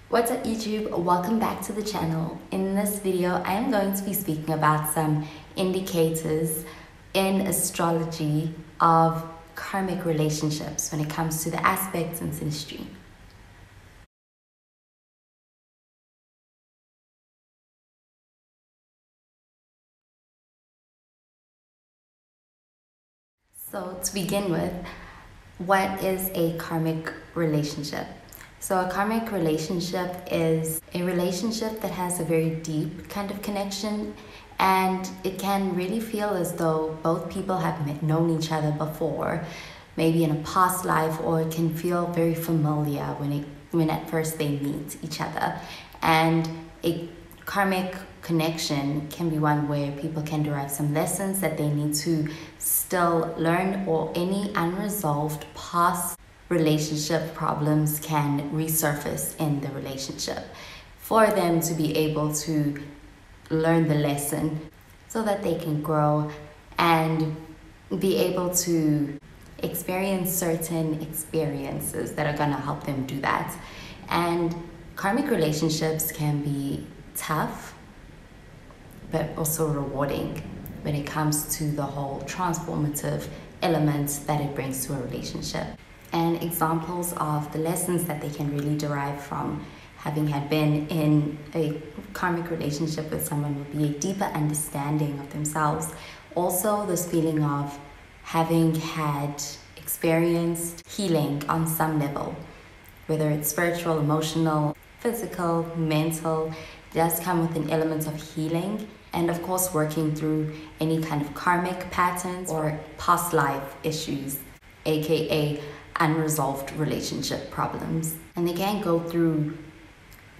What's up YouTube? Welcome back to the channel. In this video, I am going to be speaking about some indicators in astrology of karmic relationships when it comes to the aspects and synastry. So to begin with, what is a karmic relationship? So a karmic relationship is a relationship that has a very deep kind of connection, and it can really feel as though both people have known each other before, maybe in a past life, or it can feel very familiar when at first they meet each other. And a karmic connection can be one where people can derive some lessons that they need to still learn, or any unresolved past relationship problems can resurface in the relationship for them to be able to learn the lesson so that they can grow and be able to experience certain experiences that are going to help them do that. And karmic relationships can be tough but also rewarding when it comes to the whole transformative elements that it brings to a relationship. And examples of the lessons that they can really derive from having had been in a karmic relationship with someone would be a deeper understanding of themselves. Also, this feeling of having had experienced healing on some level, whether it's spiritual, emotional, physical, mental, does come with an element of healing. And of course, working through any kind of karmic patterns or past life issues, aka unresolved relationship problems. And they can go through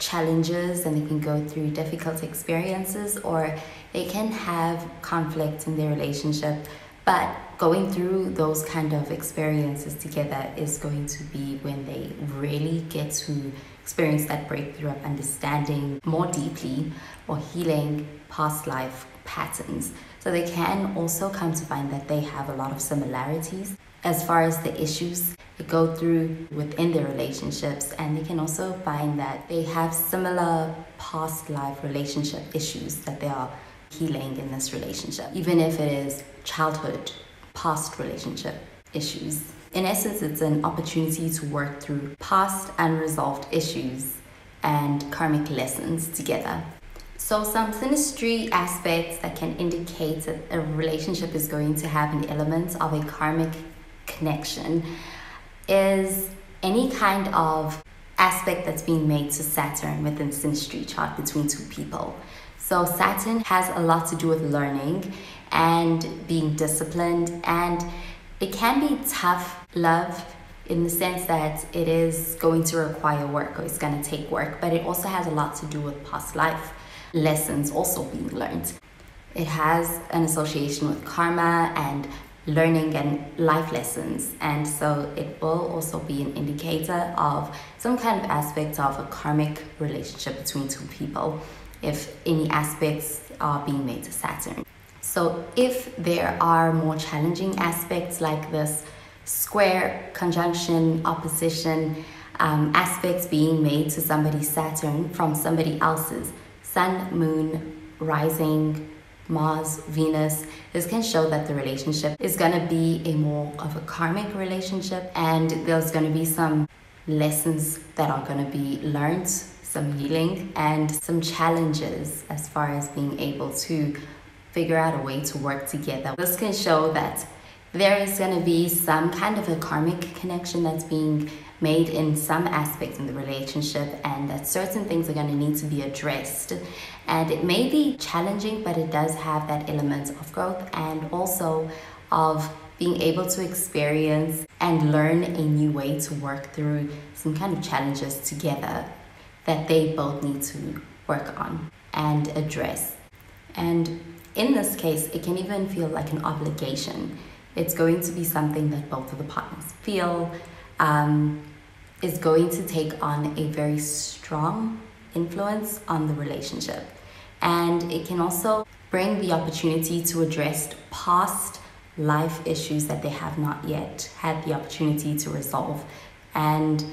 challenges and they can go through difficult experiences, or they can have conflict in their relationship, but going through those kind of experiences together is going to be when they really get to experience that breakthrough of understanding more deeply or healing past life patterns. So they can also come to find that they have a lot of similarities as far as the issues they go through within their relationships, and they can also find that they have similar past life relationship issues that they are healing in this relationship, even if it is childhood past relationship issues. In essence, it's an opportunity to work through past unresolved issues and karmic lessons together. So some synastry aspects that can indicate that a relationship is going to have an element of a karmic connection is any kind of aspect that's being made to Saturn within the synastry chart between two people. So Saturn has a lot to do with learning and being disciplined, and it can be tough love in the sense that it is going to require work, or it's going to take work, but it also has a lot to do with past life lessons also being learned. It has an association with karma and learning and life lessons, and so it will also be an indicator of some kind of aspect of a karmic relationship between two people if any aspects are being made to Saturn. So if there are more challenging aspects like this square, conjunction, opposition, aspects being made to somebody's Saturn from somebody else's Sun, Moon, Rising, Mars, Venus, this can show that the relationship is going to be a more of a karmic relationship, and there's going to be some lessons that are going to be learned, some healing, and some challenges as far as being able to figure out a way to work together. This can show that there is going to be some kind of a karmic connection that's being made in some aspects in the relationship, and that certain things are going to need to be addressed. And it may be challenging, but it does have that element of growth and also of being able to experience and learn a new way to work through some kind of challenges together that they both need to work on and address. And in this case, it can even feel like an obligation. It's going to be something that both of the partners feel is going to take on a very strong influence on the relationship. And it can also bring the opportunity to address past life issues that they have not yet had the opportunity to resolve. And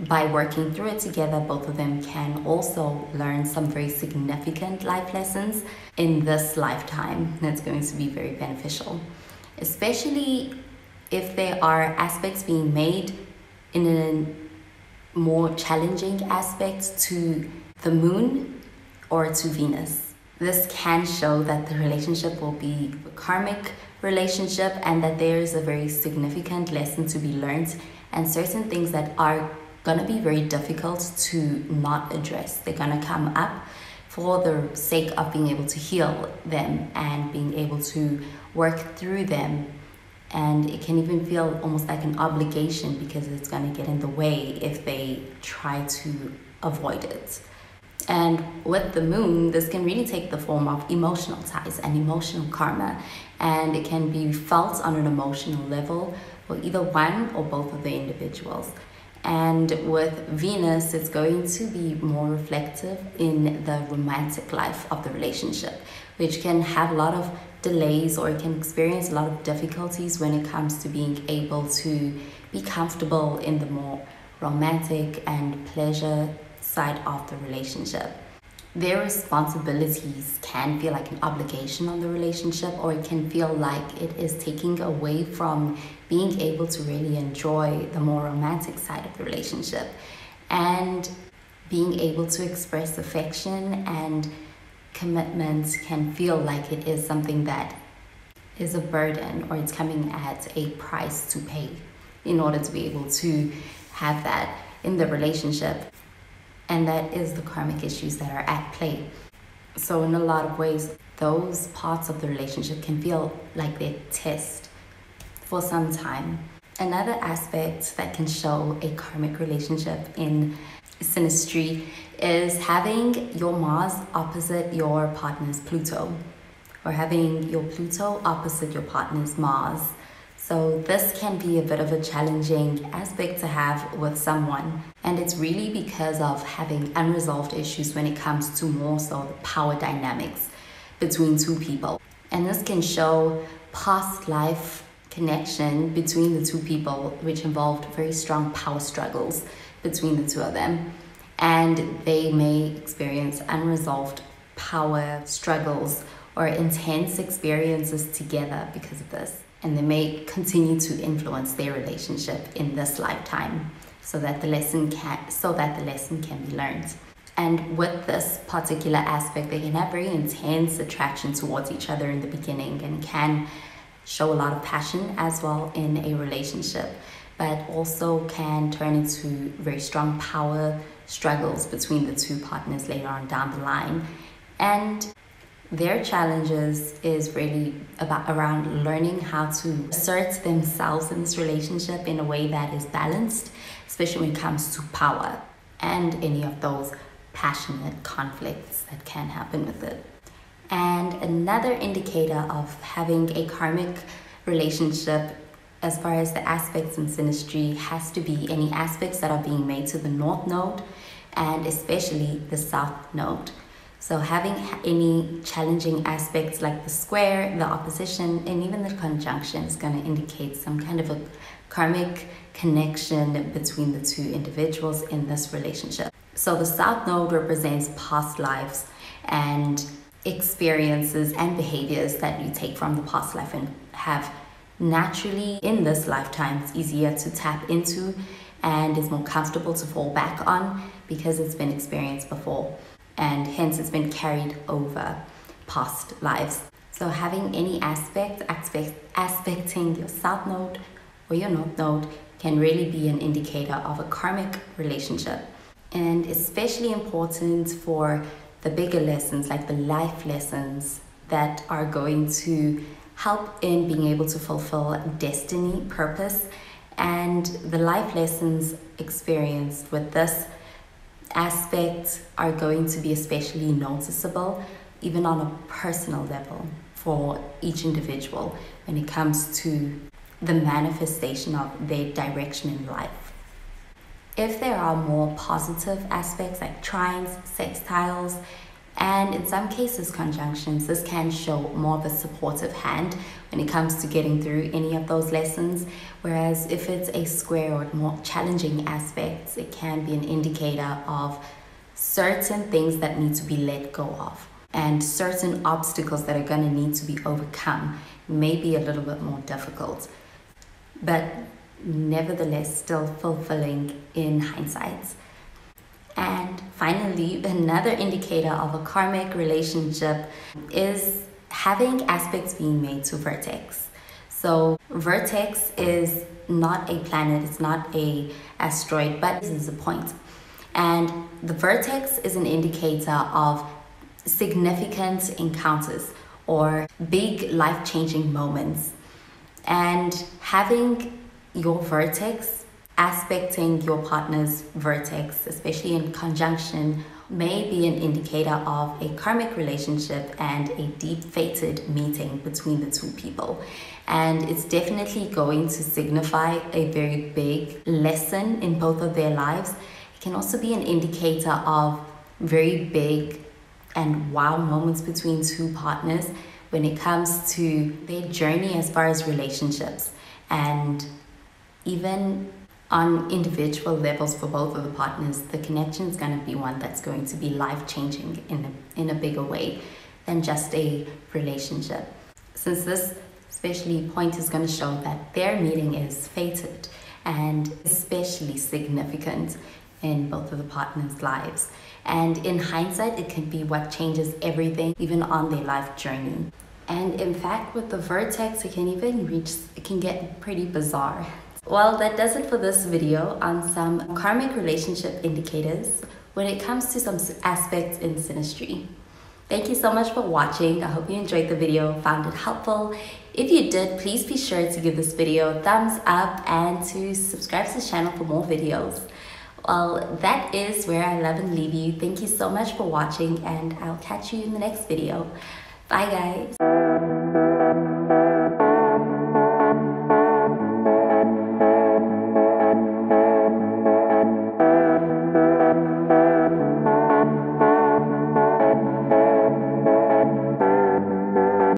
by working through it together, both of them can also learn some very significant life lessons in this lifetime that's going to be very beneficial, especially if there are aspects being made in a more challenging aspect to the moon or to Venus. This can show that the relationship will be a karmic relationship and that there is a very significant lesson to be learned and certain things that are going to be very difficult to not address. They're going to come up for the sake of being able to heal them and being able to work through them. And it can even feel almost like an obligation because it's going to get in the way if they try to avoid it. And with the moon, this can really take the form of emotional ties and emotional karma, and it can be felt on an emotional level for either one or both of the individuals. And with Venus, it's going to be more reflective in the romantic life of the relationship, which can have a lot of delays or it can experience a lot of difficulties when it comes to being able to be comfortable in the more romantic and pleasure side of the relationship. Their responsibilities can feel like an obligation on the relationship, or it can feel like it is taking away from being able to really enjoy the more romantic side of the relationship and being able to express affection and commitment can feel like it is something that is a burden or it's coming at a price to pay in order to be able to have that in the relationship. And that is the karmic issues that are at play. So in a lot of ways, those parts of the relationship can feel like they test for some time. Another aspect that can show a karmic relationship in Sinistry is having your Mars opposite your partner's Pluto, or having your Pluto opposite your partner's Mars. So this can be a bit of a challenging aspect to have with someone. And it's really because of having unresolved issues when it comes to more so the power dynamics between two people. And this can show past life connection between the two people, which involved very strong power struggles between the two of them. And they may experience unresolved power struggles or intense experiences together because of this. And they may continue to influence their relationship in this lifetime so that the lesson can be learned. And with this particular aspect, they can have very intense attraction towards each other in the beginning and can show a lot of passion as well in a relationship, but also can turn into very strong power struggles between the two partners later on down the line. And their challenges is really around learning how to assert themselves in this relationship in a way that is balanced, especially when it comes to power and any of those passionate conflicts that can happen with it. And another indicator of having a karmic relationship as far as the aspects in Sinistry has to be any aspects that are being made to the North Node and especially the South Node. So having any challenging aspects like the square, the opposition, and even the conjunction is going to indicate some kind of a karmic connection between the two individuals in this relationship. So the South Node represents past lives and experiences and behaviors that you take from the past life and have naturally in this lifetime. It's easier to tap into and is more comfortable to fall back on because it's been experienced before. And hence it's been carried over past lives. So having any aspecting your South Node or your North Node can really be an indicator of a karmic relationship. And especially important for the bigger lessons, like the life lessons that are going to help in being able to fulfill destiny, purpose, and the life lessons experienced with this aspects are going to be especially noticeable even on a personal level for each individual when it comes to the manifestation of their direction in life. If there are more positive aspects like trines, sextiles, And in some cases, conjunctions, this can show more of a supportive hand when it comes to getting through any of those lessons. Whereas if it's a square or more challenging aspects, it can be an indicator of certain things that need to be let go of. And certain obstacles that are going to need to be overcome may be a little bit more difficult, but nevertheless still fulfilling in hindsight. And finally, another indicator of a karmic relationship is having aspects being made to Vertex. So Vertex is not a planet, it's not an asteroid, but this is a point. And the Vertex is an indicator of significant encounters or big life-changing moments. And having your Vertex aspecting your partner's Vertex, especially in conjunction, may be an indicator of a karmic relationship and a deep fated meeting between the two people. And it's definitely going to signify a very big lesson in both of their lives. It can also be an indicator of very big and wow moments between two partners when it comes to their journey as far as relationships, and even on individual levels for both of the partners, the connection is going to be one that's going to be life-changing in a bigger way than just a relationship. Since this especially point is going to show that their meeting is fated and especially significant in both of the partners' lives. And in hindsight, it can be what changes everything, even on their life journey. And in fact, with the Vertex, it can get pretty bizarre. Well, that does it for this video on some karmic relationship indicators when it comes to some aspects in Sinistry. Thank you so much for watching. I hope you enjoyed the video, found it helpful. If you did, please be sure to give this video a thumbs up and to subscribe to the channel for more videos. Well, that is where I love and leave you. Thank you so much for watching, and I'll catch you in the next video. Bye, guys.